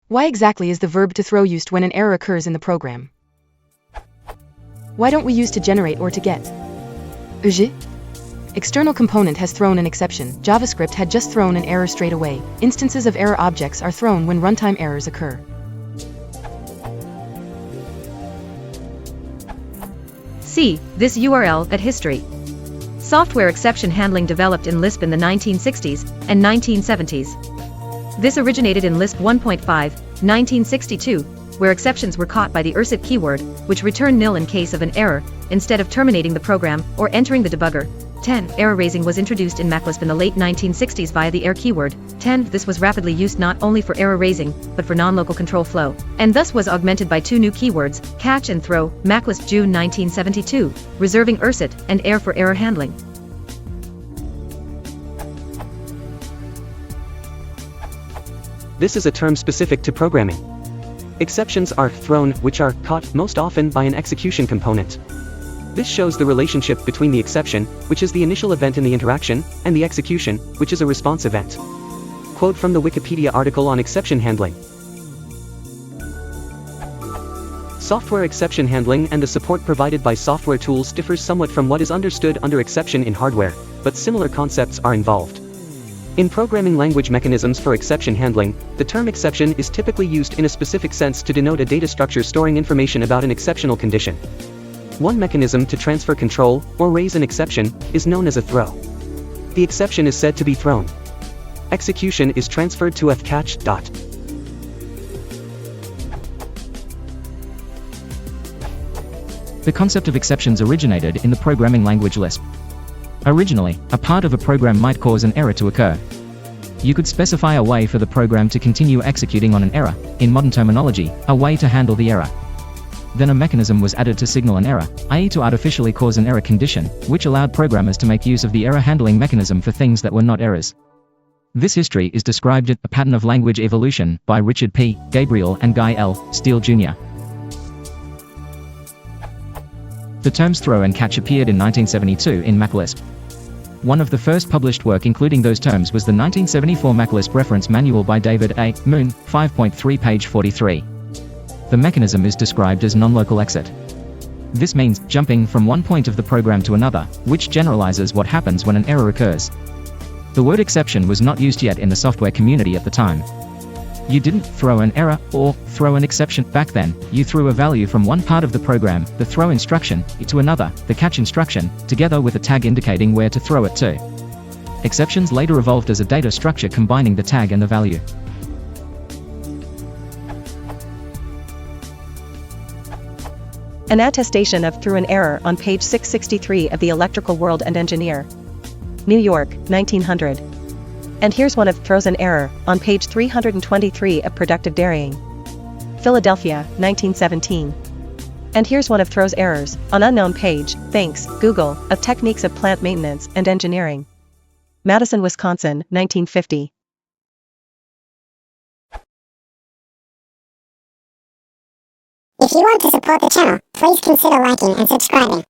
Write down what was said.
Why exactly is the verb to throw used when an error occurs in the program? Why don't we use to generate or to get? External component has thrown an exception. JavaScript had just thrown an error straight away. Instances of error objects are thrown when runtime errors occur. See this URL at history. Software exception handling developed in Lisp in the 1960s and 1970s. This originated in Lisp 1.5, 1962, where exceptions were caught by the erset keyword, which returned nil in case of an error, instead of terminating the program or entering the debugger. 10. Error raising was introduced in MacLisp in the late 1960s via the error keyword. 10. This was rapidly used not only for error raising, but for non-local control flow, and thus was augmented by two new keywords, catch and throw, MacLisp June 1972, reserving erset and error for error handling. This is a term specific to programming. Exceptions are thrown, which are caught most often by an execution component. This shows the relationship between the exception, which is the initial event in the interaction, and the execution, which is a response event. Quote from the Wikipedia article on exception handling. Software exception handling and the support provided by software tools differs somewhat from what is understood under exception in hardware, but similar concepts are involved. In programming language mechanisms for exception handling, the term exception is typically used in a specific sense to denote a data structure storing information about an exceptional condition. One mechanism to transfer control, or raise an exception, is known as a throw. The exception is said to be thrown. Execution is transferred to a catch. The concept of exceptions originated in the programming language Lisp. Originally, a part of a program might cause an error to occur. You could specify a way for the program to continue executing on an error, in modern terminology, a way to handle the error. Then a mechanism was added to signal an error, i.e. to artificially cause an error condition, which allowed programmers to make use of the error handling mechanism for things that were not errors. This history is described in A Pattern of Language Evolution by Richard P. Gabriel and Guy L. Steele Jr. The terms throw and catch appeared in 1972 in MacLisp. One of the first published work including those terms was the 1974 MacLisp Reference Manual by David A. Moon, 5.3 page 43. The mechanism is described as non-local exit. This means jumping from one point of the program to another, which generalizes what happens when an error occurs. The word exception was not used yet in the software community at the time. You didn't throw an error or throw an exception back then. You threw a value from one part of the program, the throw instruction, to another, the catch instruction, together with a tag indicating where to throw it to. Exceptions later evolved as a data structure combining the tag and the value. An attestation of through an error on page 663 of the Electrical World and Engineer. New York, 1900. And here's one of throws an error, on page 323 of Productive Dairying. Philadelphia, 1917. And here's one of throws errors, on unknown page, thanks, Google, of Techniques of Plant Maintenance and Engineering. Madison, Wisconsin, 1950. If you want to support the channel, please consider liking and subscribing.